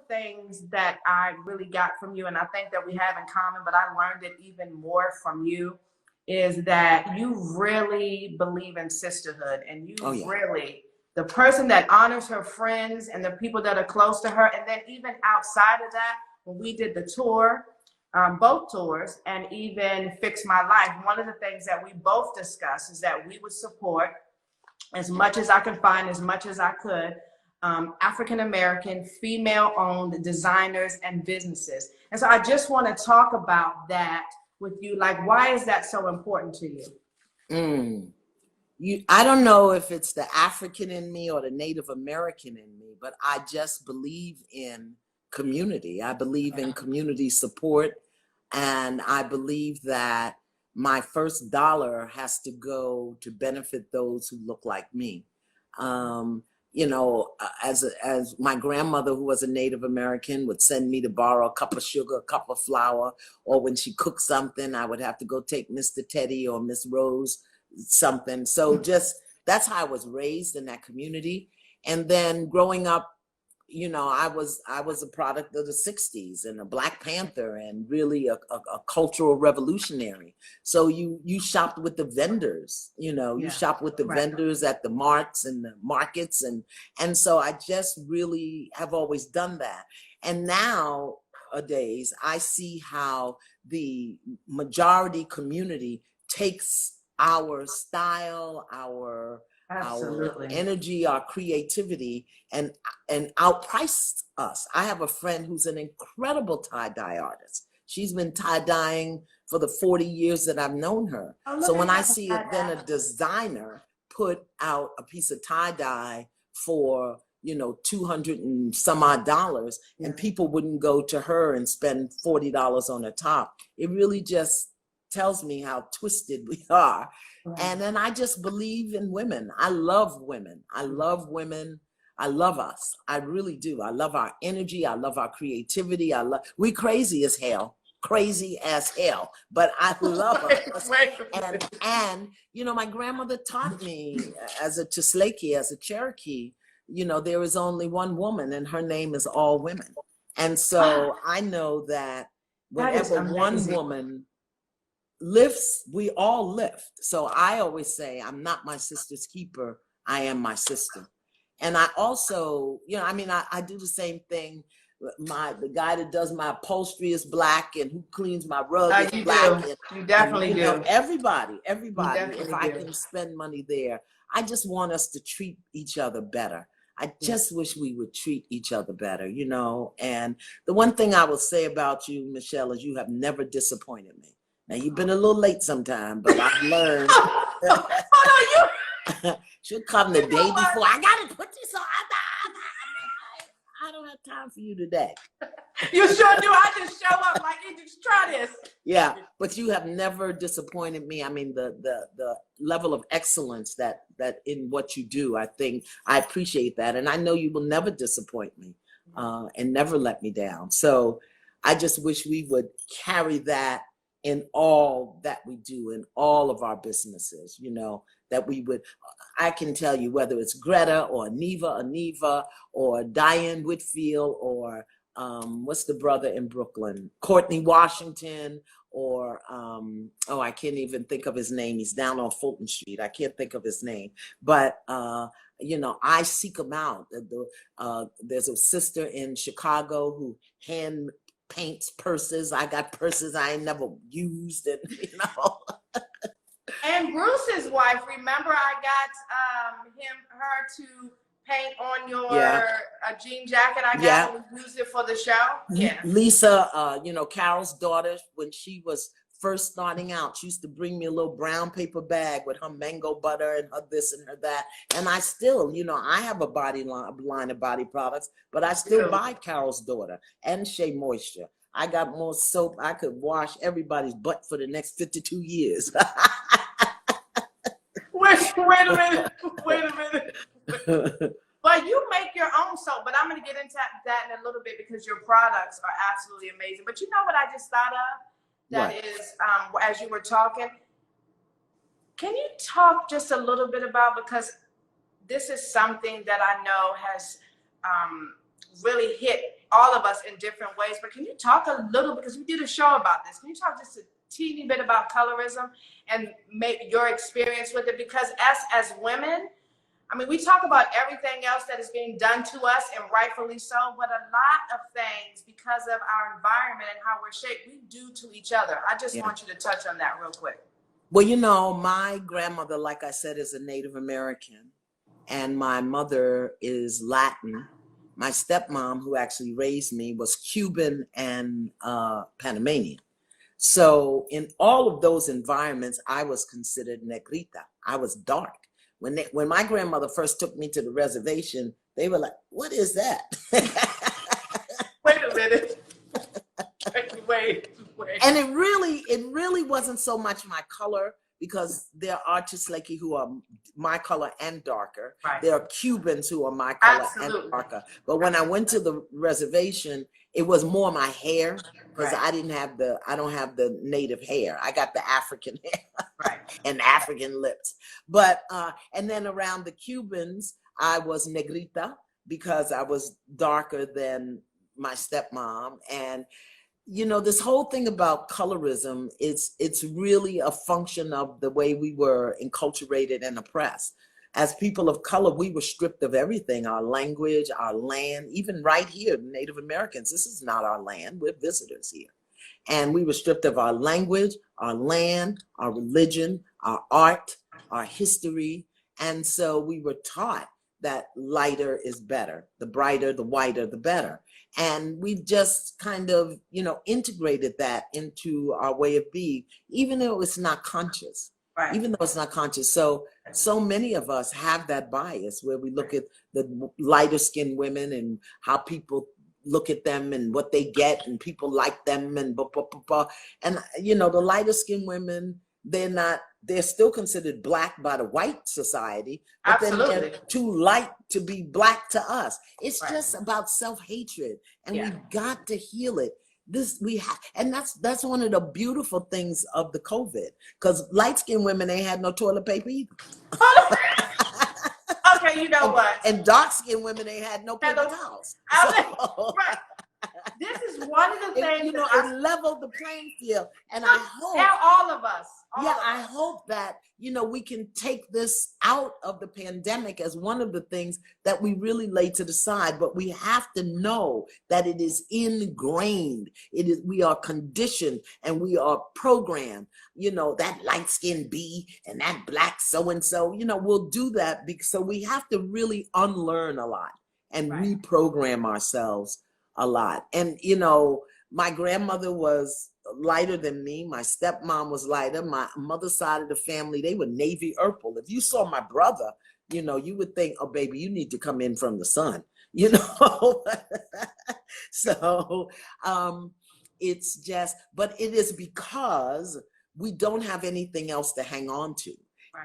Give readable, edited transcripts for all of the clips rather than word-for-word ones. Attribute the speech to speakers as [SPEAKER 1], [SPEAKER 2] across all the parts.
[SPEAKER 1] things that I really got from you, and I think that we have in common, but I learned it even more from you, is that you really believe in sisterhood, and you really, the person that honors her friends and the people that are close to her. And then even outside of that, when we did the tour, both tours, and even Fix My Life, one of the things that we both discussed is that we would support as much as I could find, as much as I could, African-American, female-owned designers and businesses. And so I just want to talk about that with you. Like, why is that so important to you?
[SPEAKER 2] I don't know if it's the African in me or the Native American in me, but I just believe in community. I believe in community support, and I believe that my first dollar has to go to benefit those who look like me. You know, as my grandmother, who was a Native American, would send me to borrow a cup of sugar, a cup of flour, or when she cooked something, I would have to go take Mr. Teddy or Miss Rose something. So just, that's how I was raised, in that community. And then growing up, you know, I was a product of the 60s and a Black Panther, and really a cultural revolutionary. So you shopped with the vendors, you know, you shop with the vendors at the marts and the markets. And so I just really have always done that. And nowadays I see how the majority community takes our style, our energy, our creativity, and outpriced us. I have a friend who's an incredible tie-dye artist. She's been tie-dyeing for the 40 years that I've known her. So when I see it, then a designer put out a piece of tie-dye for, you know, $200 and some odd, and people wouldn't go to her and spend $40 on a top. It really just tells me how twisted we are. And then I just believe in women. I love women. I love women. I love us. I really do. I love our energy. I love our creativity. We crazy as hell, but I love us. And, you know, my grandmother taught me as a Chislaki, as a Cherokee, you know, there is only one woman and her name is all women. And so I know that whenever one woman lifts, we all lift. So I always say, I'm not my sister's keeper, I am my sister. And I also, you know, I mean, I do the same thing. The guy that does my upholstery is Black, and who cleans my rug is Black.
[SPEAKER 1] You definitely do.
[SPEAKER 2] Know, everybody, if I can spend money there, I just want us to treat each other better. I just wish we would treat each other better, you know. And the one thing I will say about you, Michelle, is you have never disappointed me. Now, you've been a little late sometime, but I've learned. She'll come the day before. I gotta put this on. I don't have time for you today.
[SPEAKER 1] You sure do. I just show up like, hey, just try this.
[SPEAKER 2] Yeah, but you have never disappointed me. I mean, the level of excellence that in what you do, I think I appreciate that, and I know you will never disappoint me, and never let me down. So I just wish we would carry that in all that we do, in all of our businesses, you know, that we would, I can tell you, whether it's Greta or Neva or Diane Whitfield or what's the brother in Brooklyn, Courtney Washington, or I can't even think of his name. He's down on Fulton Street. I can't think of his name, but you know, I seek them out. There's a sister in Chicago who hand paints purses. I got purses I ain't never used, and you know.
[SPEAKER 1] And Bruce's wife, remember I got her to paint on your jean jacket I got and we used it for the show? Yeah.
[SPEAKER 2] Lisa, you know, Carol's daughter, when she was first starting out, she used to bring me a little brown paper bag with her mango butter and her this and her that. And I still, you know, I have a line of body products, but I still buy Carol's daughter and Shea Moisture. I got more soap. I could wash everybody's butt for the next 52 years.
[SPEAKER 1] Wait a minute. But you make your own soap, but I'm going to get into that in a little bit because your products are absolutely amazing. But you know what I just thought of? That is, as you were talking, can you talk just a little bit about, because this is something that I know has really hit all of us in different ways. But can you talk a little, because we did a show about this, can you talk just a teeny bit about colorism and maybe your experience with it? Because us as women, I mean, we talk about everything else that is being done to us, and rightfully so, but a lot of things, because of our environment and how we're shaped, we do to each other. I just want you to touch on that real quick.
[SPEAKER 2] Well, you know, my grandmother, like I said, is a Native American, and my mother is Latin. My stepmom, who actually raised me, was Cuban and Panamanian. So in all of those environments, I was considered negrita. I was dark. When my grandmother first took me to the reservation, they were like, "What is that?"
[SPEAKER 1] Wait a minute. Wait.
[SPEAKER 2] And it really wasn't so much my color, because there are Tisleki who are my color and darker.
[SPEAKER 1] Right.
[SPEAKER 2] There are Cubans who are my color and darker. But when I went to the reservation, it was more my hair, because I don't have the native hair. I got the African hair and African lips. But and then around the Cubans, I was negrita, because I was darker than my stepmom. And you know, this whole thing about colorism, it's really a function of the way we were enculturated and oppressed. As people of color, we were stripped of everything: our language, our land. Even right here, Native Americans, this is not our land. We're visitors here. And we were stripped of our language, our land, our religion, our art, our history. And so we were taught that lighter is better, the brighter, the whiter, the better. And we've just kind of, you know, integrated that into our way of being, even though it's not conscious. Even though it's not conscious. So many of us have that bias where we look at the lighter skinned women and how people look at them and what they get, and people like them, and blah, blah, blah, blah. And, you know, the lighter skinned women, they're still considered Black by the white society, but then they're too light to be Black to us. It's just about self-hatred, and we've got to heal it. And that's one of the beautiful things of the COVID, because light-skinned women, they had no toilet paper either.
[SPEAKER 1] Okay, you know what?
[SPEAKER 2] And dark-skinned women, they had no paper towels.
[SPEAKER 1] This is one of the things,
[SPEAKER 2] you know, it leveled the playing field. And I hope
[SPEAKER 1] now all of us.
[SPEAKER 2] I hope that, you know, we can take this out of the pandemic as one of the things that we really lay to the side. But we have to know that it is ingrained. We are conditioned and we are programmed. You know, that light-skinned bee and that Black so-and-so, you know, we'll do that. So we have to really unlearn a lot and reprogram ourselves a lot. And, you know, my grandmother was lighter than me. My stepmom was lighter. My mother's side of the family, they were navy purple. If you saw my brother, you know, you would think, "Oh, baby, you need to come in from the sun," you know. So it's just, but it is because we don't have anything else to hang on to.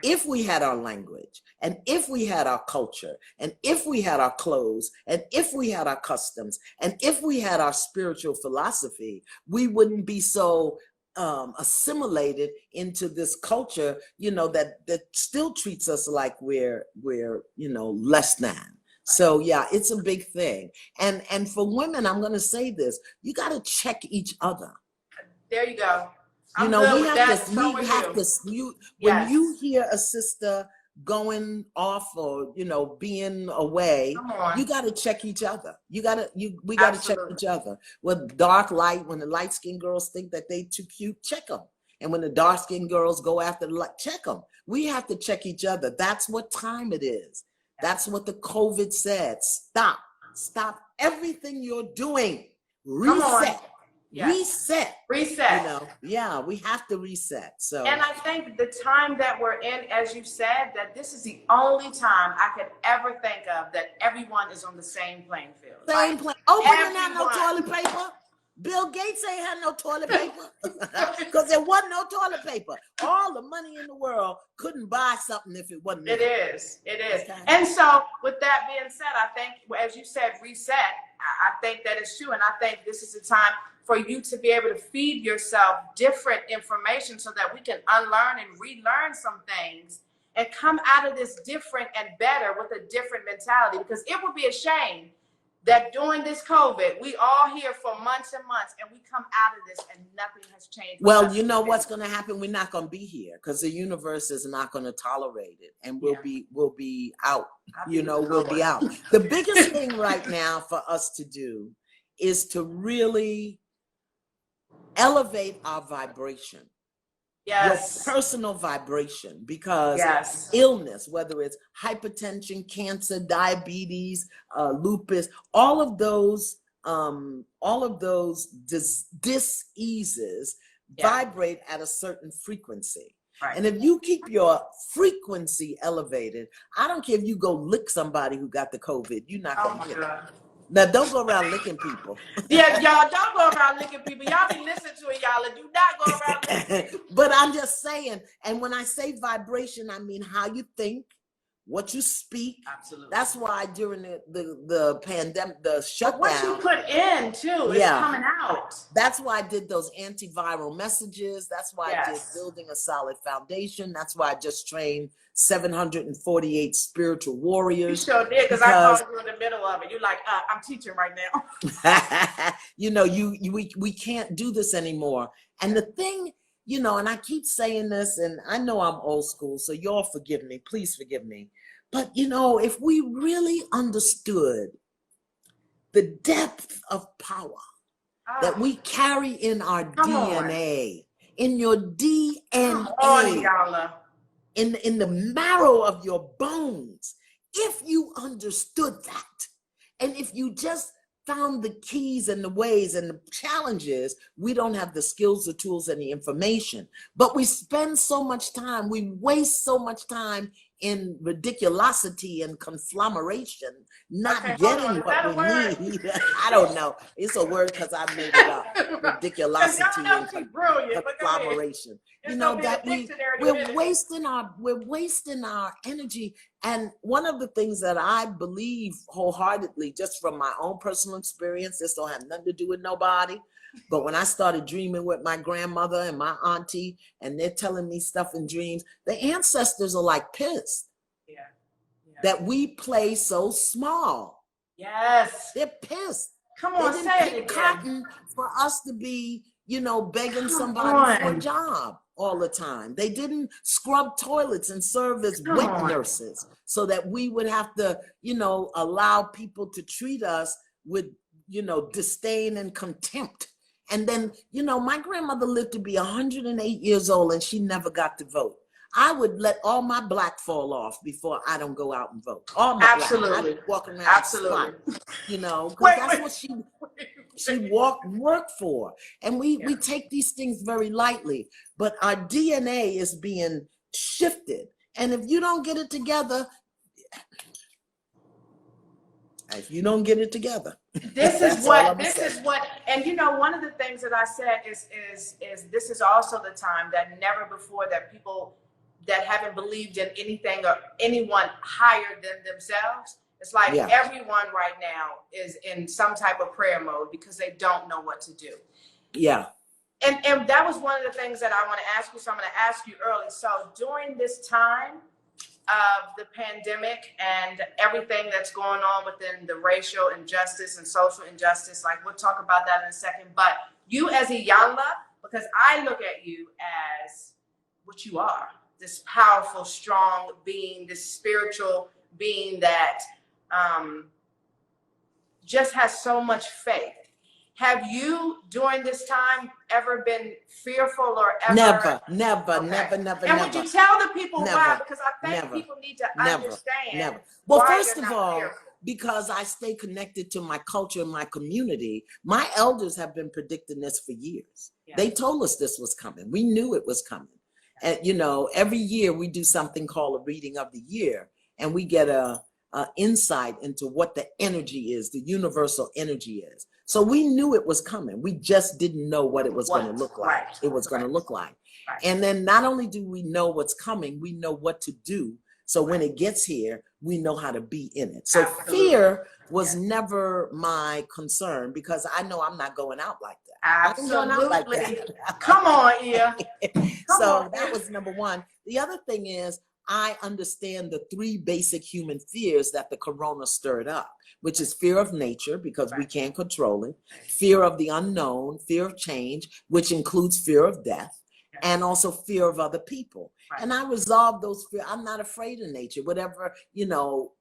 [SPEAKER 2] If we had our language, and if we had our culture, and if we had our clothes, and if we had our customs, and if we had our spiritual philosophy, we wouldn't be so assimilated into this culture, you know, that still treats us like we're you know, less than. So yeah, it's a big thing. And for women, I'm going to say this: you got to check each other.
[SPEAKER 1] There you go.
[SPEAKER 2] You know, we have to, when you hear a sister going off or, you know, being away, you got to check each other. We got to check each other. With dark light, when the light skinned girls think that they too cute, check them. And when the dark skinned girls go after the light, check them. We have to check each other. That's what time it is. That's what the COVID said. Stop everything you're doing. Reset. Reset. You know, we have to reset. So,
[SPEAKER 1] and I think the time that we're in, as you said, that this is the only time I could ever think of that everyone is on the same playing field.
[SPEAKER 2] Oh, but didn't have no toilet paper. Bill Gates ain't had no toilet paper because there wasn't no toilet paper. All the money in the world couldn't buy something if it wasn't there.
[SPEAKER 1] It is. Okay. And so with that being said, I think, as you said, reset. I think that is true. And I think this is the time for you to be able to feed yourself different information so that we can unlearn and relearn some things and come out of this different and better with a different mentality, because it would be a shame that during this COVID, we all here for months and months, and we come out of this and nothing has changed.
[SPEAKER 2] Well, you know what's going to happen? We're not going to be here because the universe is not going to tolerate it, and we'll be out. We'll be out. The biggest thing right now for us to do is to really elevate our vibration.
[SPEAKER 1] Yes.
[SPEAKER 2] Your personal vibration, because illness, whether it's hypertension, cancer, diabetes, lupus, all of those diseases vibrate at a certain frequency. Right. And if you keep your frequency elevated, I don't care if you go lick somebody who got the COVID, you're not going to get it. Now, don't go around licking people.
[SPEAKER 1] Yeah, y'all don't go around licking people. Y'all be listening to it, y'all. Do not go around licking people.
[SPEAKER 2] But I'm just saying, and when I say vibration, I mean how you think, what you speak.
[SPEAKER 1] Absolutely.
[SPEAKER 2] That's why during the pandemic, the shutdown.
[SPEAKER 1] But what you put in, too, is coming out.
[SPEAKER 2] That's why I did those antiviral messages. That's why I did building a solid foundation. That's why I just trained 748 spiritual warriors.
[SPEAKER 1] You sure did, because I called you in the middle of it. You're like, I'm teaching right now.
[SPEAKER 2] We can't do this anymore. And the thing, and I keep saying this, and I know I'm old school, so y'all forgive me. Please forgive me. But, if we really understood the depth of power that we carry in our DNA, in your DNA, in the marrow of your bones, if you understood that, and if you just found the keys and the ways and the challenges, we don't have the skills, the tools, and the information. But we spend so much time, we waste so much time in ridiculosity and conglomeration, not getting what we need. I don't know. It's a word because I made it up. Ridiculosity and conglomeration. That we're wasting our energy. And one of the things that I believe wholeheartedly, just from my own personal experience, this don't have nothing to do with nobody. But when I started dreaming with my grandmother and my auntie, and they're telling me stuff in dreams, the ancestors are like pissed that we play so small.
[SPEAKER 1] Yes.
[SPEAKER 2] They're pissed.
[SPEAKER 1] Come on,
[SPEAKER 2] they
[SPEAKER 1] say it again.
[SPEAKER 2] Cotton for us to be, begging somebody for a job all the time. They didn't scrub toilets and serve as wet nurses so that we would have to, allow people to treat us with, disdain and contempt. And then, my grandmother lived to be 108 years old and she never got to vote. I would let all my black fall off before I don't go out and vote. All my black. I'd walk around spot, because that's what she worked for. And we take these things very lightly, but our DNA is being shifted. And if you don't get it together,
[SPEAKER 1] this is what, and one of the things that I said is this is also the time that never before that people that haven't believed in anything or anyone higher than themselves, it's like everyone right now is in some type of prayer mode because they don't know what to do.
[SPEAKER 2] Yeah.
[SPEAKER 1] And that was one of the things that I want to ask you. So I'm going to ask you early. So during this time of the pandemic and everything that's going on within the racial injustice and social injustice, like we'll talk about that in a second, but you as Iyanla, because I look at you as what you are, this powerful, strong being, this spiritual being that just has so much faith. Have you, during this time, ever been fearful or ever?
[SPEAKER 2] Never.
[SPEAKER 1] And would you tell the people why? Because I think people need to understand.
[SPEAKER 2] Well, first of all, because I stay connected to my culture and my community, my elders have been predicting this for years. Yeah. They told us this was coming. We knew it was coming. And, every year we do something called a reading of the year, and we get a insight into what the energy is, the universal energy is. So we knew it was coming. We just didn't know what it was going to look like. It was going to look like. Right. And then not only do we know what's coming, we know what to do. So when it gets here, we know how to be in it. So fear was never my concern because I know I'm not going out like that.
[SPEAKER 1] Absolutely. Come on, Ia.
[SPEAKER 2] So that was number one. The other thing is I understand the 3 basic human fears that the corona stirred up, which is fear of nature, because we can't control it, fear of the unknown, fear of change, which includes fear of death, and also fear of other people. And I resolved those fears. I'm not afraid of nature. Whatever, you know,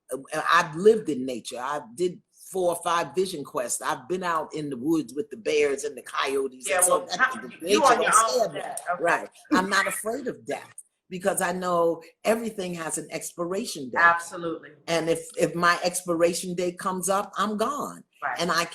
[SPEAKER 2] I've lived in nature. I did 4 or 5 vision quests. I've been out in the woods with the bears and the coyotes.
[SPEAKER 1] Yeah,
[SPEAKER 2] so
[SPEAKER 1] well, you on your own. Okay.
[SPEAKER 2] Right. I'm not afraid of death, because I know everything has an expiration date.
[SPEAKER 1] Absolutely.
[SPEAKER 2] And if my expiration date comes up, I'm gone.
[SPEAKER 1] Right.
[SPEAKER 2] And I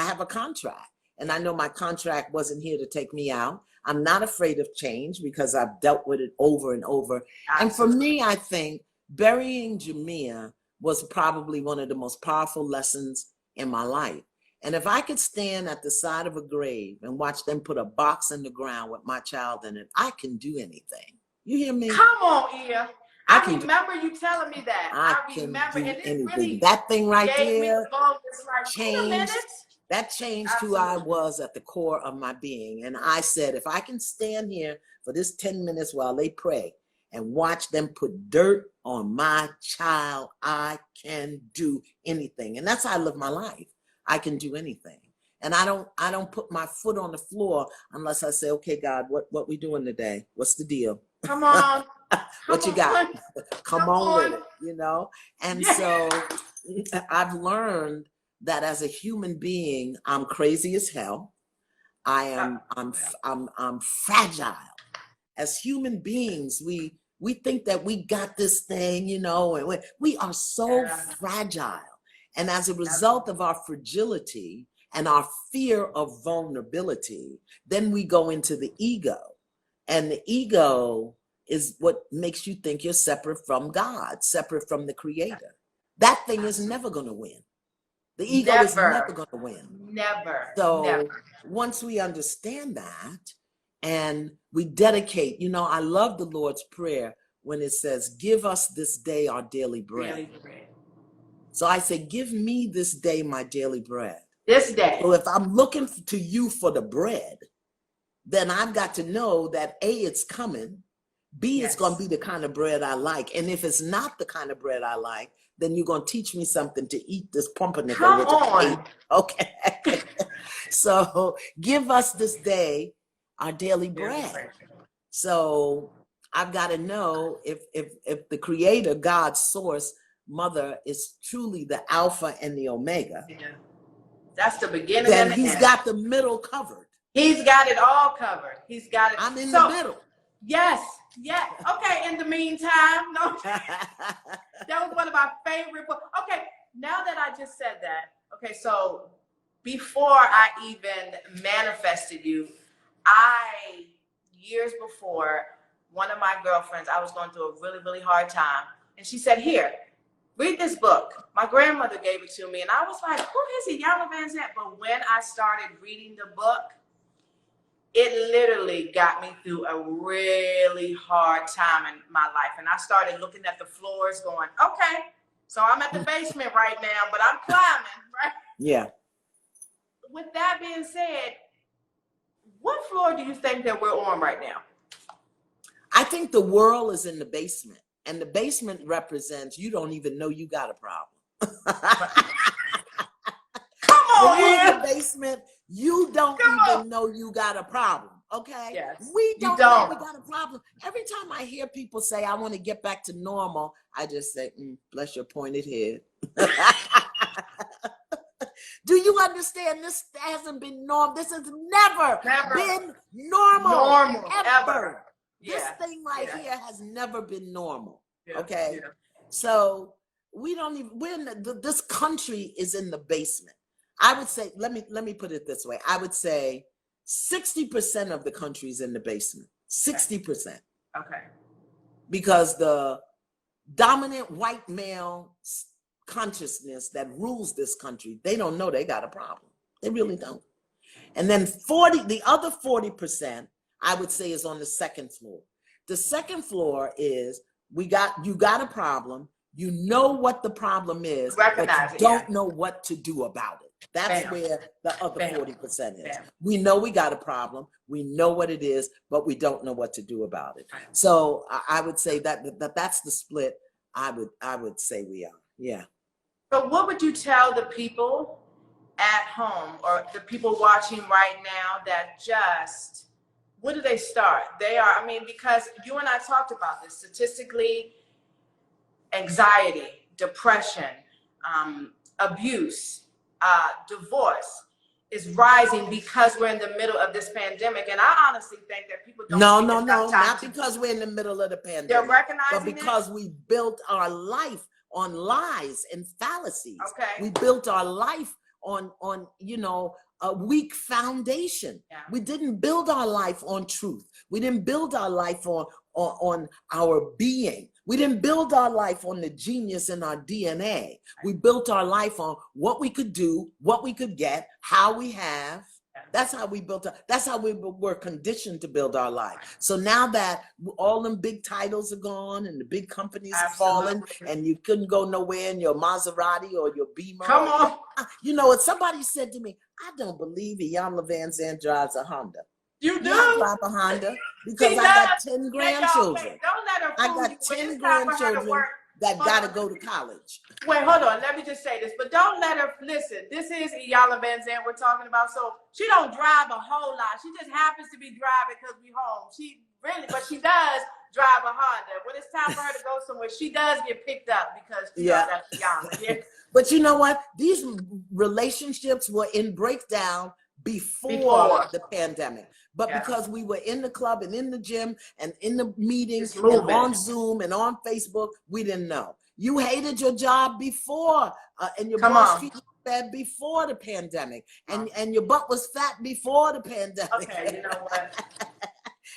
[SPEAKER 2] have a contract. And I know my contract wasn't here to take me out. I'm not afraid of change, because I've dealt with it over and over. Absolutely. And for me, I think burying Jamia was probably one of the most powerful lessons in my life. And if I could stand at the side of a grave and watch them put a box in the ground with my child in it, I can do anything. You hear me?
[SPEAKER 1] Come on, Ia. I remember you telling me that. I remember,
[SPEAKER 2] can do
[SPEAKER 1] and it
[SPEAKER 2] anything.
[SPEAKER 1] really
[SPEAKER 2] that thing right there
[SPEAKER 1] changed.
[SPEAKER 2] That changed who I was at the core of my being. And I said, if I can stand here for this 10 minutes while they pray and watch them put dirt on my child, I can do anything. And that's how I live my life. I can do anything. And I don't put my foot on the floor unless I say, okay, God, what we doing today? What's the deal?
[SPEAKER 1] Come on.
[SPEAKER 2] What you got? Come on with it, you know? And so I've learned that as a human being, I'm crazy as hell. I'm fragile. As human beings, we think that we got this thing, you know, and we are so fragile. And as a result of our fragility and our fear of vulnerability, then we go into the ego. And the ego is what makes you think you're separate from God, separate from the Creator. That thing is never going to win. The ego is never going to win.
[SPEAKER 1] Never.
[SPEAKER 2] So once we understand that and we dedicate, you know, I love the Lord's Prayer when it says, give us this day our daily bread. So I say, give me this day my daily bread.
[SPEAKER 1] This day.
[SPEAKER 2] So if I'm looking to you for the bread, then I've got to know that A, it's coming. B, it's going to be the kind of bread I like. And if it's not the kind of bread I like, then you're going to teach me something to eat this pumpernickel.
[SPEAKER 1] Come on.
[SPEAKER 2] Okay. So give us this day our daily bread. So I've got to know if the Creator, God's source, Mother, is truly the Alpha and the Omega.
[SPEAKER 1] Yeah. That's the beginning.
[SPEAKER 2] Then
[SPEAKER 1] and the
[SPEAKER 2] he's
[SPEAKER 1] end.
[SPEAKER 2] got the middle covered.
[SPEAKER 1] He's got it all covered. He's got it.
[SPEAKER 2] I'm in the middle.
[SPEAKER 1] Yes. Yeah. Okay. In the meantime, no. That was one of my favorite books. Okay. Now that I just said that, okay. So before I even manifested you, years before, one of my girlfriends, I was going through a really, really hard time. And she said, here, read this book. My grandmother gave it to me. And I was like, who is Iyanla Vanzant? But when I started reading the book, it literally got me through a really hard time in my life. And I started looking at the floors going, okay, so I'm at the basement right now, but I'm climbing, right?
[SPEAKER 2] Yeah.
[SPEAKER 1] With that being said, what floor do you think that we're on right now?
[SPEAKER 2] I think the world is in the basement. And the basement represents you don't even know you got a problem.
[SPEAKER 1] Come on,
[SPEAKER 2] when you're in the basement, you don't even know you got a problem. Okay?
[SPEAKER 1] Yes.
[SPEAKER 2] We don't know we got a problem. Every time I hear people say, I want to get back to normal, I just say, bless your pointed head. Do you understand? This hasn't been normal. This has never been normal ever. This thing right here has never been normal. Okay. Yeah. So we don't even, this country is in the basement. I would say, let me put it this way. I would say 60% of the country is in the basement. 60%.
[SPEAKER 1] Okay.
[SPEAKER 2] Because the dominant white male consciousness that rules this country, they don't know they got a problem. They really don't. And then the other 40%, I would say, is on the second floor. The second floor is you got a problem. You know what the problem is, but you don't know what to do about it. That's
[SPEAKER 1] Bam.
[SPEAKER 2] where the other
[SPEAKER 1] Bam.
[SPEAKER 2] 40% is.
[SPEAKER 1] Bam.
[SPEAKER 2] We know we got a problem. We know what it is, but we don't know what to do about it. So I would say that's the split. I would say we are. Yeah.
[SPEAKER 1] So what would you tell the people at home or the people watching right now that just, where do they start? I mean, because you and I talked about this statistically, anxiety, depression, abuse, divorce is rising because we're in the middle of this pandemic. And I honestly think that people don't
[SPEAKER 2] No, not because we're in the middle of the pandemic.
[SPEAKER 1] They're recognizing
[SPEAKER 2] but because we built our life on lies and fallacies.
[SPEAKER 1] Okay.
[SPEAKER 2] We built our life on a weak foundation.
[SPEAKER 1] Yeah.
[SPEAKER 2] We didn't build our life on truth. We didn't build our life on our being. We didn't build our life on the genius in our DNA. We built our life on what we could do, what we could get, how we have. That's how we built it. That's how we were conditioned to build our life. So now that all them big titles are gone and the big companies are fallen and you couldn't go nowhere in your Maserati or your Beamer.
[SPEAKER 1] Come on.
[SPEAKER 2] You know what? Somebody said to me, I don't believe Iyanla Vanzant drives a Honda.
[SPEAKER 1] You do?
[SPEAKER 2] I drive a Honda because I got 10 grandchildren.
[SPEAKER 1] Don't let her fool
[SPEAKER 2] I got 10 grandchildren that got to go to college.
[SPEAKER 1] Wait, hold on. Let me just say this. But don't let her, listen, this is Iyanla Vanzant we're talking about. So she don't drive a whole lot. She just happens to be driving because we home. But she does drive a Honda. When it's time for her to go somewhere, she does get picked up because that's Iyanla. Yeah.
[SPEAKER 2] But you know what? These relationships were in breakdown before the pandemic. But because we were in the club and in the gym and in the meetings and on Zoom and on Facebook, we didn't know. You hated your job before and your boss treated you bad before the pandemic. And your butt was fat before the pandemic.
[SPEAKER 1] Okay, you know what?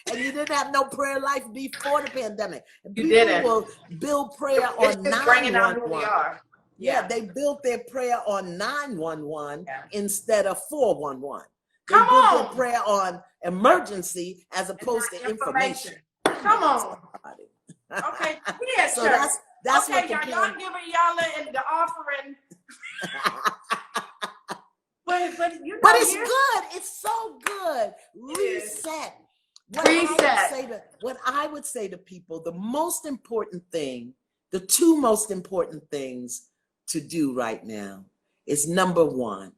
[SPEAKER 2] And you didn't have no prayer life before the pandemic.
[SPEAKER 1] You didn't.
[SPEAKER 2] People will build prayer on 911. Yeah, they built their prayer on 911 instead of 411. They built their prayer on emergency as opposed to information.
[SPEAKER 1] Come on. Okay, yeah,
[SPEAKER 2] so that's what the
[SPEAKER 1] y'all giving Iyanla in the offering. but
[SPEAKER 2] it's good. It's so good. Reset. What I would say to people, the most important thing, the two most important things to do right now is number one,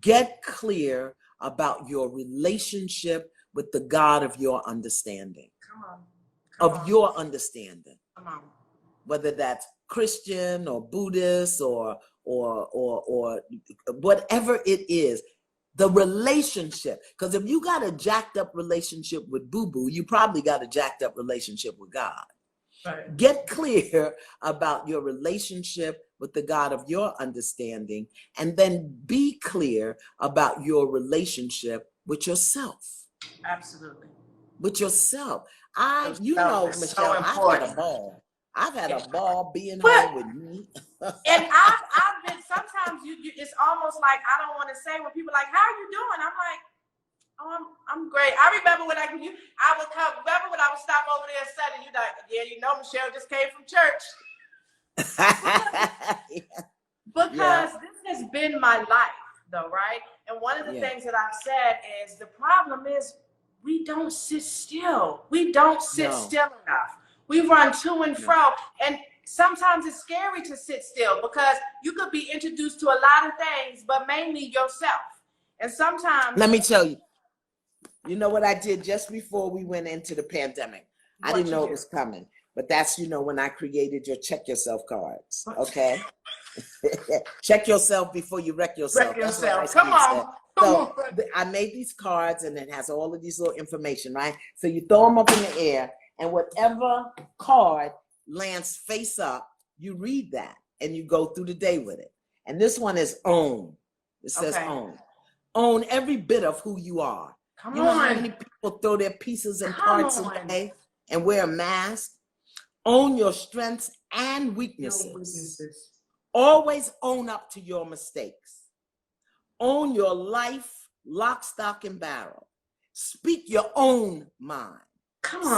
[SPEAKER 2] get clear about your relationship with the God of your understanding. Your understanding.
[SPEAKER 1] Come on.
[SPEAKER 2] Whether that's Christian or Buddhist or whatever it is, the relationship. Because if you got a jacked up relationship with boo-boo, you probably got a jacked up relationship with God.
[SPEAKER 1] Right.
[SPEAKER 2] Get clear about your relationship with the God of your understanding, and then be clear about your relationship with yourself.
[SPEAKER 1] Absolutely.
[SPEAKER 2] With yourself. Michelle, I've had a ball. I've had a ball being home with me.
[SPEAKER 1] And I've been, sometimes it's almost like I don't want to say when people are like, how are you doing? I'm like, oh, I'm great. I remember when I would stop over there and say, you like, yeah, you know, Michelle just came from church. Because this has been my life, though, right? And one of the things that I've said is the problem is we don't sit still. We don't sit still enough. We run to and fro. And sometimes it's scary to sit still because you could be introduced to a lot of things, but mainly yourself. And sometimes... Let
[SPEAKER 2] me tell you, you know what I did just before we went into the pandemic? I didn't know it was coming. But that's, when I created your check yourself cards, okay? Check yourself before you wreck yourself.
[SPEAKER 1] Come on.
[SPEAKER 2] So I made these cards and it has all of these little information, right? So you throw them up in the air and whatever card lands face up, you read that and you go through the day with it. And this one is own. It says own. Own every bit of who you are. You know how many people throw their pieces and parts away and wear a mask? Own your strengths and weaknesses. Always own up to your mistakes. Own your life, lock, stock, and barrel. Speak your own mind.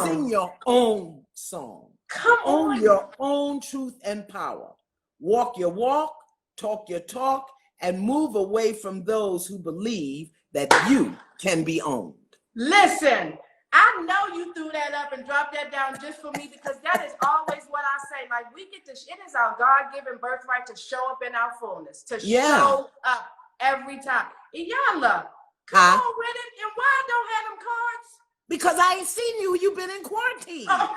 [SPEAKER 2] Sing your own song. Own your own truth and power. Walk your walk, talk your talk, and move away from those who believe that you can be owned.
[SPEAKER 1] Listen, I know you threw that up and dropped that down just for me, because that is always what I say. Like, we get to, it is our God-given birthright to show up in our fullness, to show up every time. Iyanla, come on with it. And why I don't have them cards?
[SPEAKER 2] Because I ain't seen you. You've been in quarantine.
[SPEAKER 1] Oh.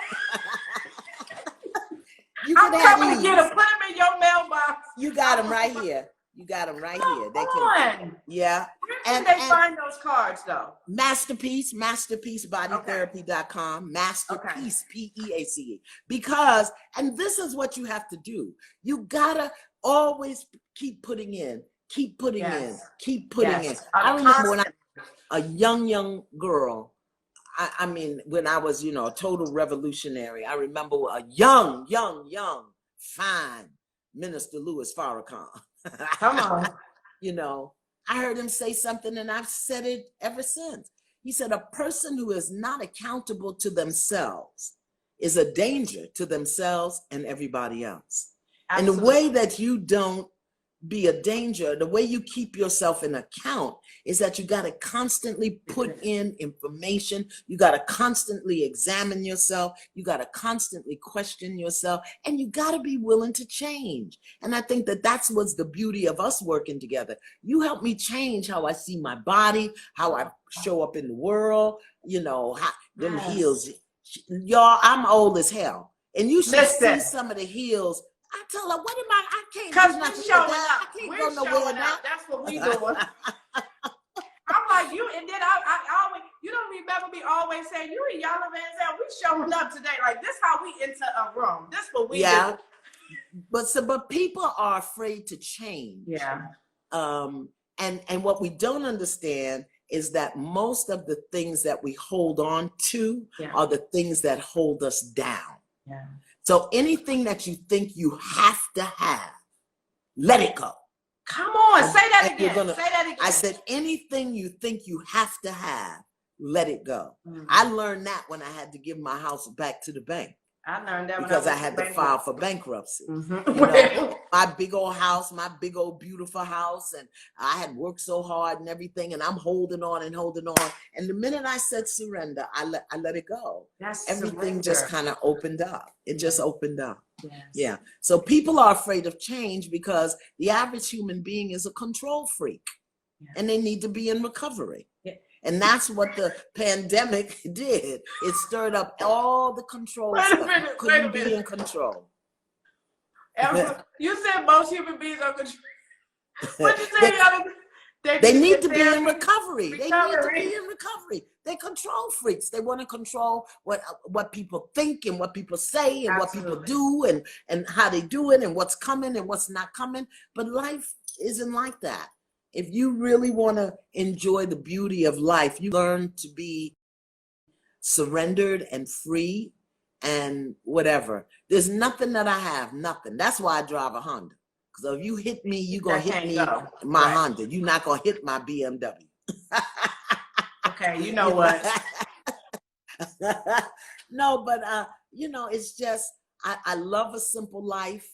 [SPEAKER 2] I'm
[SPEAKER 1] coming to get them. Put them in your mailbox.
[SPEAKER 2] You got them right here. You got them right here.
[SPEAKER 1] They can.
[SPEAKER 2] Yeah.
[SPEAKER 1] Where can they find those cards, though?
[SPEAKER 2] Masterpiecebodytherapy.com. Masterpiece, P-E-A-C-E. Because, and this is what you have to do. You gotta always keep putting in. Keep putting in. Keep putting in. I remember when I was a young girl. I mean, when I was, a total revolutionary, I remember a young, fine Minister Louis Farrakhan.
[SPEAKER 1] Come on.
[SPEAKER 2] I heard him say something, and I've said it ever since. He said, a person who is not accountable to themselves is a danger to themselves and everybody else. Absolutely. And the way that you don't be a danger, the way you keep yourself in account, is that you got to constantly put in information. You got to constantly examine yourself. You got to constantly question yourself, and you got to be willing to change. And I think that that's what's the beauty of us working together. You help me change how I see my body, how I show up in the world, how them heels. Y'all, I'm old as hell. And you should see some of the heels. I tell her, what am I can't do nothing with that. I can't go nowhere now.
[SPEAKER 1] That's what we doing. I'm like, you, and then I always, you don't remember me always saying, you Iyanla Vanzant, we showing up today. Like, this how we enter a room. This what we do.
[SPEAKER 2] But people are afraid to change.
[SPEAKER 1] Yeah.
[SPEAKER 2] And what we don't understand is that most of the things that we hold on to are the things that hold us down.
[SPEAKER 1] Yeah.
[SPEAKER 2] So anything that you think you have to have, let it go.
[SPEAKER 1] Come on, say that again. Say that again.
[SPEAKER 2] I said, anything you think you have to have, let it go. Mm-hmm. I learned that when I had to give my house back to the bank.
[SPEAKER 1] I learned that
[SPEAKER 2] because I had to file for bankruptcy.
[SPEAKER 1] Mm-hmm.
[SPEAKER 2] My big old house, my big old beautiful house, and I had worked so hard and everything, and I'm holding on and holding on. And the minute I said surrender, I let it go. Everything just kind of opened up. It just opened up.
[SPEAKER 1] Yes.
[SPEAKER 2] Yeah. So people are afraid of change because the average human being is a control freak, and they need to be in recovery. Yeah. And that's what the pandemic did. It stirred up all the control stuff. Couldn't be in control.
[SPEAKER 1] You said most human beings are control. What you say?
[SPEAKER 2] They need to be in recovery. They need to be in recovery. They're control freaks. They want to control what people think and what people say and what people do and how they do it and what's coming and what's not coming. But life isn't like that. If you really want to enjoy the beauty of life, you learn to be surrendered and free and whatever. There's nothing that I have, nothing. That's why I drive a Honda. Because if you hit me, you're going to hit me, my Honda. You're not going to hit my BMW.
[SPEAKER 1] Okay, you know what?
[SPEAKER 2] No, but, it's just, I love a simple life.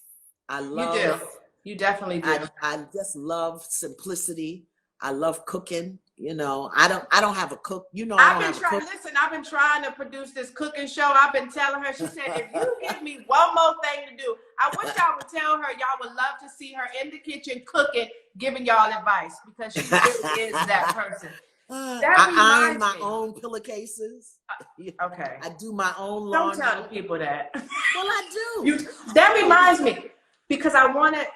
[SPEAKER 1] You do. You definitely do.
[SPEAKER 2] I just love simplicity. I love cooking. I don't have a cook. I've been trying to produce this cooking show. I've been telling her. She said, if you give me one more thing to do, I wish y'all would tell her y'all would love to see her in the kitchen cooking, giving y'all advice, because she really is that person. I iron my own pillowcases.
[SPEAKER 1] Okay.
[SPEAKER 2] I do my own laundry.
[SPEAKER 1] Don't tell the people that.
[SPEAKER 2] Well, I do.
[SPEAKER 1] That reminds me. Because I want to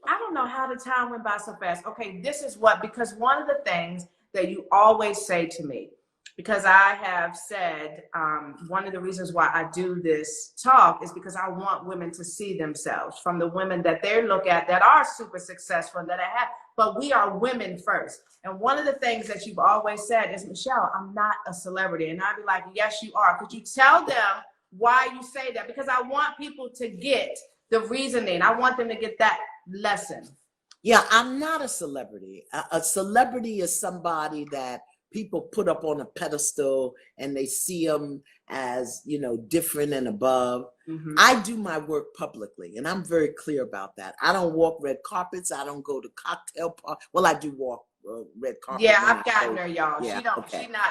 [SPEAKER 1] I don't know how the time went by so fast. Okay, this is because one of the things that you always say to me, because I have said, one of the reasons why I do this talk is because I want women to see themselves from the women that they look at that are super successful, that I have, but we are women first. And one of the things that you've always said is, Michelle, I'm not a celebrity. And I'd be like, yes, you are. Could you tell them why you say that? Because I want people to get the reasoning. I want them to get that lesson.
[SPEAKER 2] Yeah, I'm not a celebrity. A celebrity is somebody that people put up on a pedestal and they see them as, different and above.
[SPEAKER 1] Mm-hmm.
[SPEAKER 2] I do my work publicly, and I'm very clear about that. I don't walk red carpets. I don't go to cocktail parties. Well, I do walk red carpet.
[SPEAKER 1] Yeah, I've gotten her, y'all.
[SPEAKER 2] Yeah,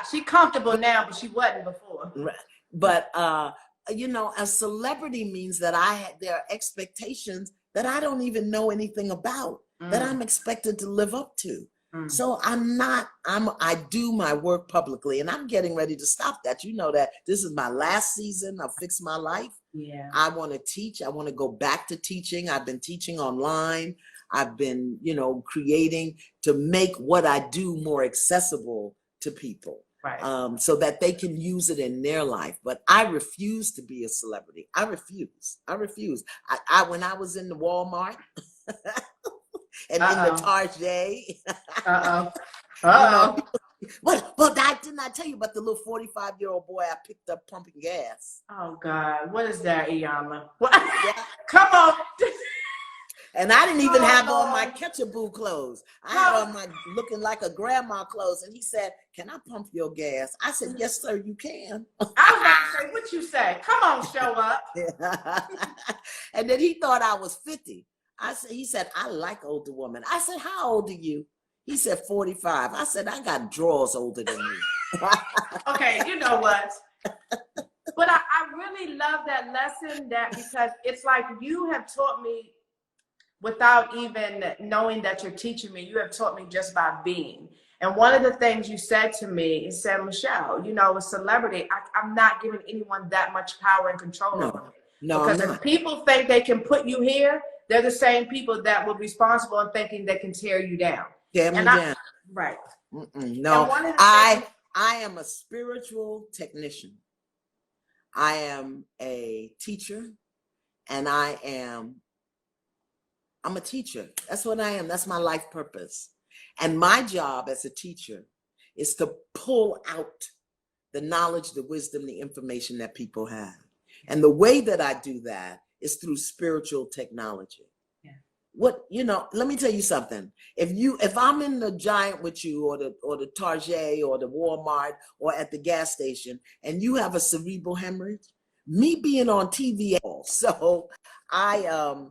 [SPEAKER 1] She comfortable now, but she wasn't before.
[SPEAKER 2] But, a celebrity means that there are expectations that I don't even know anything about, that I'm expected to live up to. So I do my work publicly, and I'm getting ready to stop that. You know that this is my last season of Fix My Life.
[SPEAKER 1] Yeah.
[SPEAKER 2] I want to teach. I want to go back to teaching. I've been teaching online. I've been, creating to make what I do more accessible to people.
[SPEAKER 1] Right.
[SPEAKER 2] So that they can use it in their life. But I refuse to be a celebrity. I refuse. I when I was in the Walmart and in the Target. Well, I did not tell you about the little 45-year-old boy I picked up pumping gas.
[SPEAKER 1] Oh God, what is that, Iyanla? Yeah. Come on.
[SPEAKER 2] And I didn't even have on my Ketchaboo clothes. I had on my looking like a grandma clothes. And he said, "Can I pump your gas?" I said, "Yes, sir, you can."
[SPEAKER 1] I was about to say, what you say? Come on, show up.
[SPEAKER 2] And then he thought I was 50. He said, "I like older women." I said, "How old are you?" He said, 45. I said, "I got drawers older than you."
[SPEAKER 1] Okay, you know what? But I really love that lesson, because it's like you have taught me without even knowing that you're teaching me. You have taught me just by being. And one of the things you said to me is, "Michelle, a celebrity, I'm not giving anyone that much power and control over me."
[SPEAKER 2] No,
[SPEAKER 1] because if people think they can put you here, they're the same people that will be responsible and thinking they can tear you down.
[SPEAKER 2] Down.
[SPEAKER 1] Right.
[SPEAKER 2] No, I am a spiritual technician. I am a teacher, and I'm a teacher. That's what I am. That's my life purpose. And my job as a teacher is to pull out the knowledge, the wisdom, the information that people have. And the way that I do that is through spiritual technology. Yeah. Let me tell you something. If I'm in the Giant with you, or the Target, or the Walmart, or at the gas station, and you have a cerebral hemorrhage, me being on TV, so I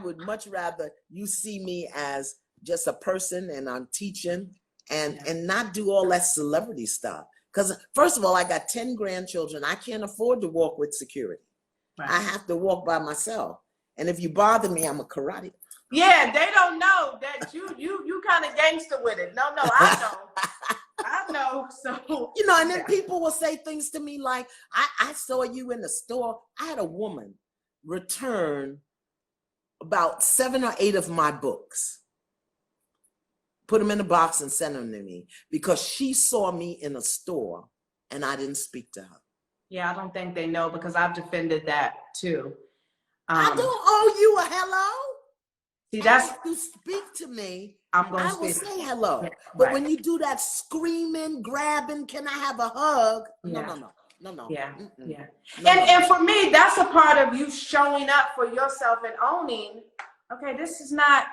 [SPEAKER 2] would much rather you see me as just a person, and I'm teaching, and not do all that celebrity stuff. Because first of all, I got 10 grandchildren. I can't afford to walk with security. Right. I have to walk by myself. And if you bother me, I'm a karate.
[SPEAKER 1] Yeah, they don't know that you kind of gangster with it. No, I know. I know. So
[SPEAKER 2] and then people will say things to me like, I saw you in the store. I had a woman return about 7 or 8 of my books, put them in a box and send them to me because she saw me in a store and I didn't speak to her.
[SPEAKER 1] Yeah, I don't think they know, because I've defended that too.
[SPEAKER 2] I don't owe you a hello.
[SPEAKER 1] See, that's
[SPEAKER 2] if you speak to me,
[SPEAKER 1] I
[SPEAKER 2] will say hello. Yeah, but when you do that screaming, grabbing, "Can I have a hug?" No.
[SPEAKER 1] Yeah. Yeah. And for me, that's a part of you showing up for yourself and owning, okay, this is not,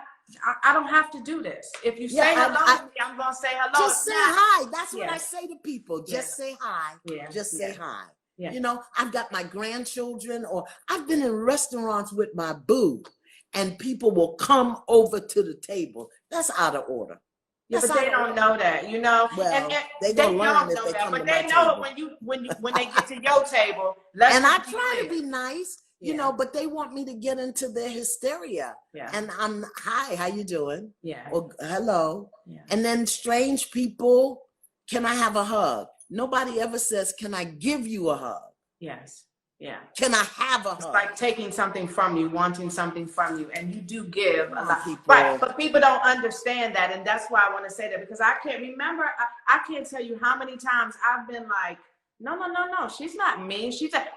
[SPEAKER 1] I don't have to do this. If you say hello to me, I'm going to say hello.
[SPEAKER 2] Just say hi. That's what I say to people. Just say hi.
[SPEAKER 1] Yeah.
[SPEAKER 2] Just say hi.
[SPEAKER 1] Yeah.
[SPEAKER 2] I've got my grandchildren, or I've been in restaurants with my boo, and people will come over to the table. That's out of order.
[SPEAKER 1] Yeah, but they don't know that,
[SPEAKER 2] Well,
[SPEAKER 1] and
[SPEAKER 2] they don't learn if they come to my table.
[SPEAKER 1] But they know it when they get to your table.
[SPEAKER 2] And I try to be nice, but they want me to get into their hysteria.
[SPEAKER 1] Yeah.
[SPEAKER 2] And I'm, "Hi, how you doing?"
[SPEAKER 1] Yeah.
[SPEAKER 2] Or "Hello."
[SPEAKER 1] Yeah.
[SPEAKER 2] And then strange people, "Can I have a hug?" Nobody ever says, "Can I give you a hug?"
[SPEAKER 1] Yes. Yeah.
[SPEAKER 2] Can I have a hug?
[SPEAKER 1] It's like taking something from you, wanting something from you, and you do give a lot.
[SPEAKER 2] People.
[SPEAKER 1] Right, but people don't understand that, and that's why I want to say that, because I can't remember, I can't tell you how many times I've been like, no, she's not mean.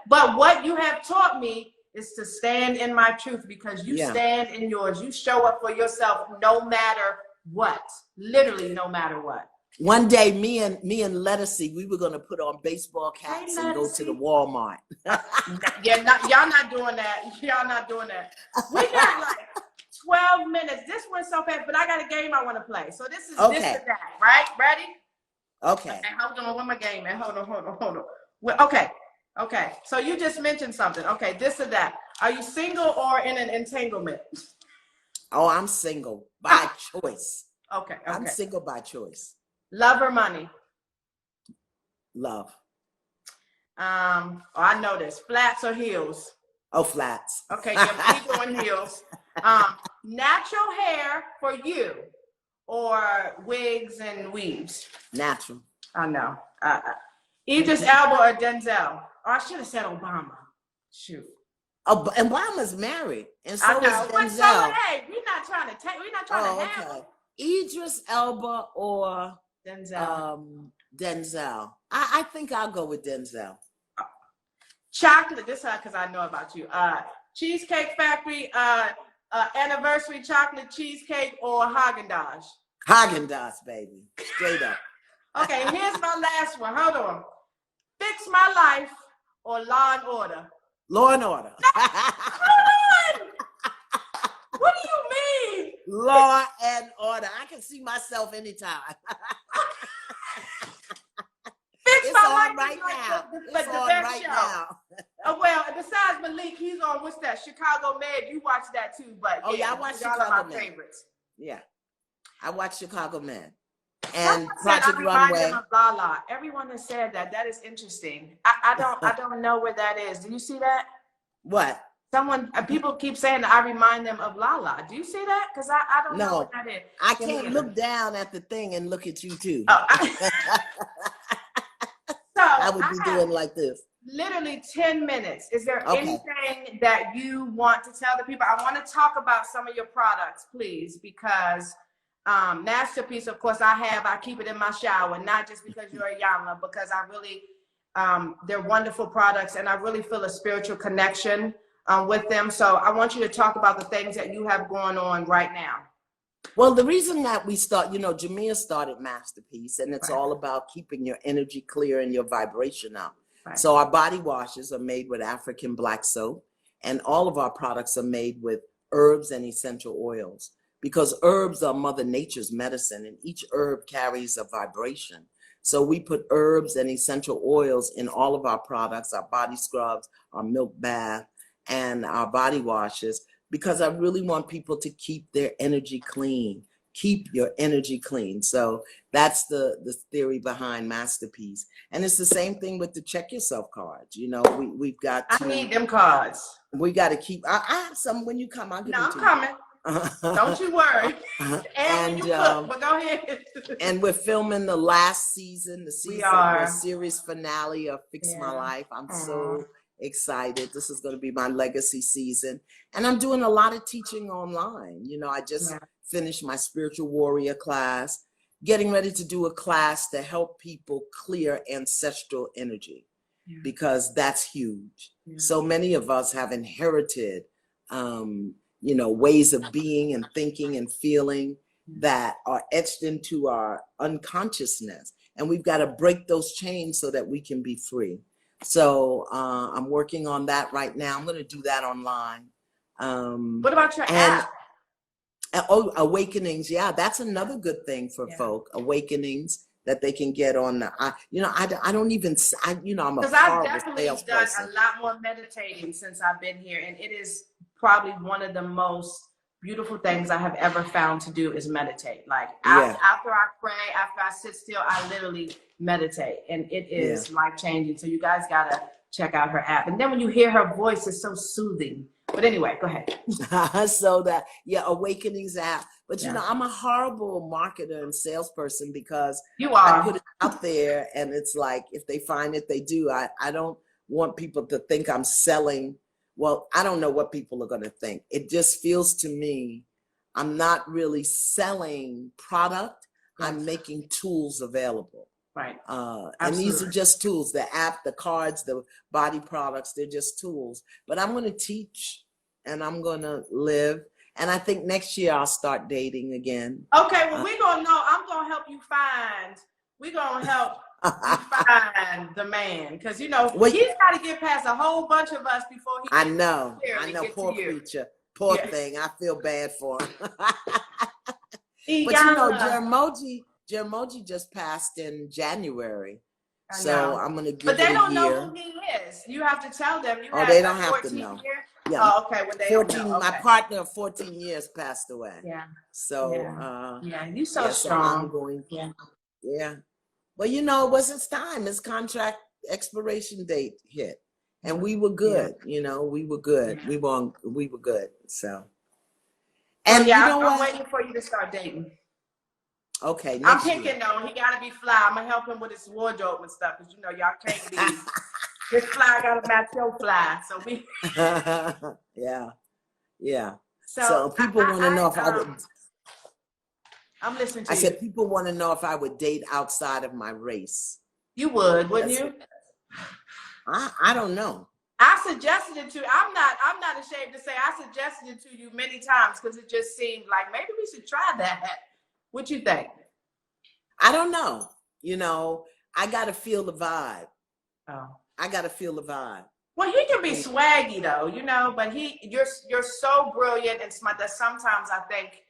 [SPEAKER 1] But what you have taught me is to stand in my truth, because you stand in yours. You show up for yourself no matter what, literally no matter what.
[SPEAKER 2] One day, me and Lettucey, we were going to put on baseball caps and go to the Walmart.
[SPEAKER 1] Y'all not doing that. Y'all not doing that. We got like 12 minutes. This went so fast, but I got a game I want to play. So this is
[SPEAKER 2] Okay.
[SPEAKER 1] this or that, right? Ready?
[SPEAKER 2] Okay.
[SPEAKER 1] Hold on. Where my game at? Hold on. Well, okay. So you just mentioned something. Okay, this or that. Are you single or in an entanglement?
[SPEAKER 2] Oh, I'm single by choice.
[SPEAKER 1] Okay.
[SPEAKER 2] I'm single by choice.
[SPEAKER 1] Love or money?
[SPEAKER 2] Love.
[SPEAKER 1] I know this. Flats or heels?
[SPEAKER 2] Oh, flats.
[SPEAKER 1] Okay, yeah, we doing heels. Natural hair for you or wigs and weaves?
[SPEAKER 2] Natural.
[SPEAKER 1] I know. Idris Elba or Denzel? Or I should have said Obama. Shoot.
[SPEAKER 2] Oh, Obama's married, and so is Denzel.
[SPEAKER 1] But so, hey, we're not trying to have
[SPEAKER 2] Idris Elba or
[SPEAKER 1] Denzel.
[SPEAKER 2] Denzel. I think I'll go with Denzel.
[SPEAKER 1] Chocolate. This is because I know about you. Cheesecake Factory, anniversary chocolate cheesecake or Haagen-Dazs?
[SPEAKER 2] Haagen-Dazs, baby. Straight up.
[SPEAKER 1] Okay, here's my last one. Hold on. Fix My Life or Law and Order?
[SPEAKER 2] Law and Order.
[SPEAKER 1] What do you mean?
[SPEAKER 2] Law and Order. I can see myself anytime.
[SPEAKER 1] Fix My Life
[SPEAKER 2] right now.
[SPEAKER 1] The best show. Well, besides Malik, he's on what's that? Chicago Med. You watch that too, but
[SPEAKER 2] I watch Chicago Med. Favorites. Yeah, I watch Chicago Med. And Project Runway.
[SPEAKER 1] Of Lala. Everyone has said that. That is interesting. I don't know where that is. Do you see that?
[SPEAKER 2] What?
[SPEAKER 1] People keep saying that I remind them of Lala. Do you see that? Because I don't know what that is.
[SPEAKER 2] I can't look down at the thing and look at you too.
[SPEAKER 1] So
[SPEAKER 2] I would be doing like this.
[SPEAKER 1] Literally 10 minutes. Is there anything that you want to tell the people? I want to talk about some of your products, please, because Masterpiece, of course, I keep it in my shower, not just because you're a Iyanla, because I really, they're wonderful products, and I really feel a spiritual connection with them. So I want you to talk about the things that you have going on right now.
[SPEAKER 2] Well, the reason that we start, Jamia started Masterpiece, and it's all about keeping your energy clear and your vibration up. Right. So our body washes are made with African black soap, and all of our products are made with herbs and essential oils, because herbs are Mother Nature's medicine, and each herb carries a vibration. So we put herbs and essential oils in all of our products, our body scrubs, our milk bath, and our body washes, because I really want people to keep their energy clean. Keep your energy clean. So that's the theory behind Masterpiece. And it's the same thing with the Check Yourself cards. We've got to,
[SPEAKER 1] I need them cards.
[SPEAKER 2] We got to keep, I have some when you come. I'll give them to you.
[SPEAKER 1] I'm coming. Don't you worry. And but go ahead.
[SPEAKER 2] And we're filming the last season, the series finale of Fix My Life. I'm so excited. This is going to be my legacy season. And I'm doing a lot of teaching online. I just finished my spiritual warrior class, getting ready to do a class to help people clear ancestral energy, because that's huge. So many of us have inherited ways of being and thinking and feeling that are etched into our unconsciousness. And we've got to break those chains so that we can be free. So I'm working on that right now. I'm going to do that online.
[SPEAKER 1] What about your app?
[SPEAKER 2] Awakenings. Yeah, that's another good thing for folk. Awakenings that they can get on the, I don't even, I'm a
[SPEAKER 1] because I've definitely done a lot more meditating since I've been here. And it is probably one of the most beautiful things I have ever found to do is meditate. Like after I pray, after I sit still, I literally meditate, and it is life-changing. So you guys gotta check out her app. And then when you hear her voice, it's so soothing. But anyway, go ahead.
[SPEAKER 2] So that, Awakenings app. But I'm a horrible marketer and salesperson, because I put it out there and it's like, if they find it, they do. I don't want people to think I'm selling. Well, I don't know what people are going to think. It just feels to me, I'm not really selling product. I'm making tools available.
[SPEAKER 1] Right.
[SPEAKER 2] And these are just tools. The app, the cards, the body products, they're just tools. But I'm going to teach and I'm going to live. And I think next year I'll start dating again.
[SPEAKER 1] Okay, well, we're going to know. I'm going to help you find. We're going to help you find the man. Because, he's got to get past a whole bunch of us before he
[SPEAKER 2] I know.
[SPEAKER 1] Poor
[SPEAKER 2] Poor
[SPEAKER 1] Yeah.
[SPEAKER 2] thing. I feel bad for him.
[SPEAKER 1] Iyanla.
[SPEAKER 2] But you know, Jeramogi just passed in January. So I'm going to give it a year.
[SPEAKER 1] But they don't know who he is. You have to tell them. You
[SPEAKER 2] they don't have to know.
[SPEAKER 1] Year?
[SPEAKER 2] Yeah.
[SPEAKER 1] Oh, okay. Well, they
[SPEAKER 2] 14,
[SPEAKER 1] don't know. Okay.
[SPEAKER 2] My partner of 14 years passed away.
[SPEAKER 1] Yeah.
[SPEAKER 2] So,
[SPEAKER 1] you're so strong.
[SPEAKER 2] So I'm going, yeah. Well, you know, it was his time. His contract expiration date hit. And we were good. You know, we were good.
[SPEAKER 1] Yeah.
[SPEAKER 2] We were good. So.
[SPEAKER 1] And
[SPEAKER 2] you know
[SPEAKER 1] I'm
[SPEAKER 2] what?
[SPEAKER 1] waiting for you to start dating.
[SPEAKER 2] Okay.
[SPEAKER 1] I'm picking though. He gotta be fly. I'm gonna help him with his wardrobe and stuff, because you know y'all can't be. This fly gotta match your fly. So we.
[SPEAKER 2] Yeah. So people want to know if I would.
[SPEAKER 1] I'm listening to you.
[SPEAKER 2] I said people want to know if I would date outside of my race.
[SPEAKER 1] You would, wouldn't you?
[SPEAKER 2] I don't know.
[SPEAKER 1] I suggested it to you. I'm not ashamed to say I suggested it to you many times, because it just seemed like maybe we should try that. What you think? I
[SPEAKER 2] don't know. You know, I got to feel the vibe.
[SPEAKER 1] Oh.
[SPEAKER 2] I got to feel the vibe.
[SPEAKER 1] Well, he can be swaggy though, you know, but you're so brilliant and smart that sometimes I think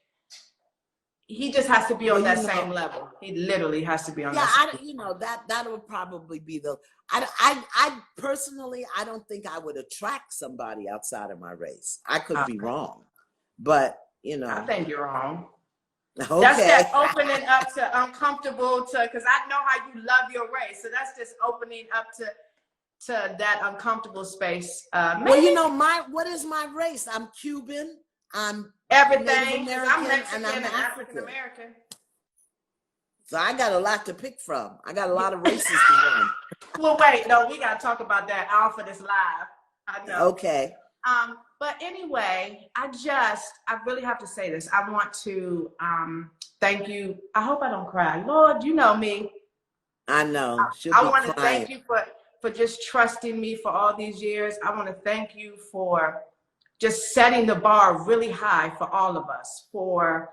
[SPEAKER 1] he just has to be on that same level. He literally has to be on that.
[SPEAKER 2] Yeah, you know, that would probably be the. I personally, I don't think I would attract somebody outside of my race. I could be wrong, but you know,
[SPEAKER 1] I think you're wrong.
[SPEAKER 2] Okay.
[SPEAKER 1] That's that opening up to uncomfortable to, because I know how you love your race, so that's just opening up to that uncomfortable space.
[SPEAKER 2] Well, you know, what is my race? I'm Cuban. I'm
[SPEAKER 1] everything.
[SPEAKER 2] I'm
[SPEAKER 1] Mexican and African American.
[SPEAKER 2] So I got a lot to pick from. I got a lot of races to run.
[SPEAKER 1] Well, wait, no, we got to talk about that all for this live. I know.
[SPEAKER 2] Okay.
[SPEAKER 1] But anyway, I really have to say this. I want to thank you. I hope I don't cry. Lord, you know me.
[SPEAKER 2] I know.
[SPEAKER 1] I want to thank you for just trusting me for all these years. I want to thank you for just setting the bar really high for all of us, for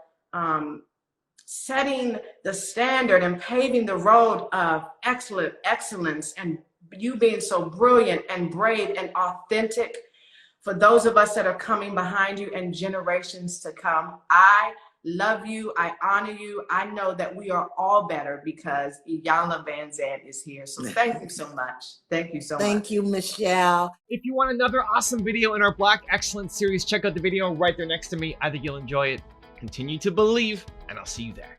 [SPEAKER 1] setting the standard and paving the road of excellence, and you being so brilliant and brave and authentic for those of us that are coming behind you and generations to come. I love you. I honor you. I know that we are all better because Iyanla Vanzant is here. So thank you so much. Thank you so much.
[SPEAKER 2] Thank you, Michelle.
[SPEAKER 3] If you want another awesome video in our Black Excellence series, check out the video right there next to me. I think you'll enjoy it. Continue to believe, and I'll see you there.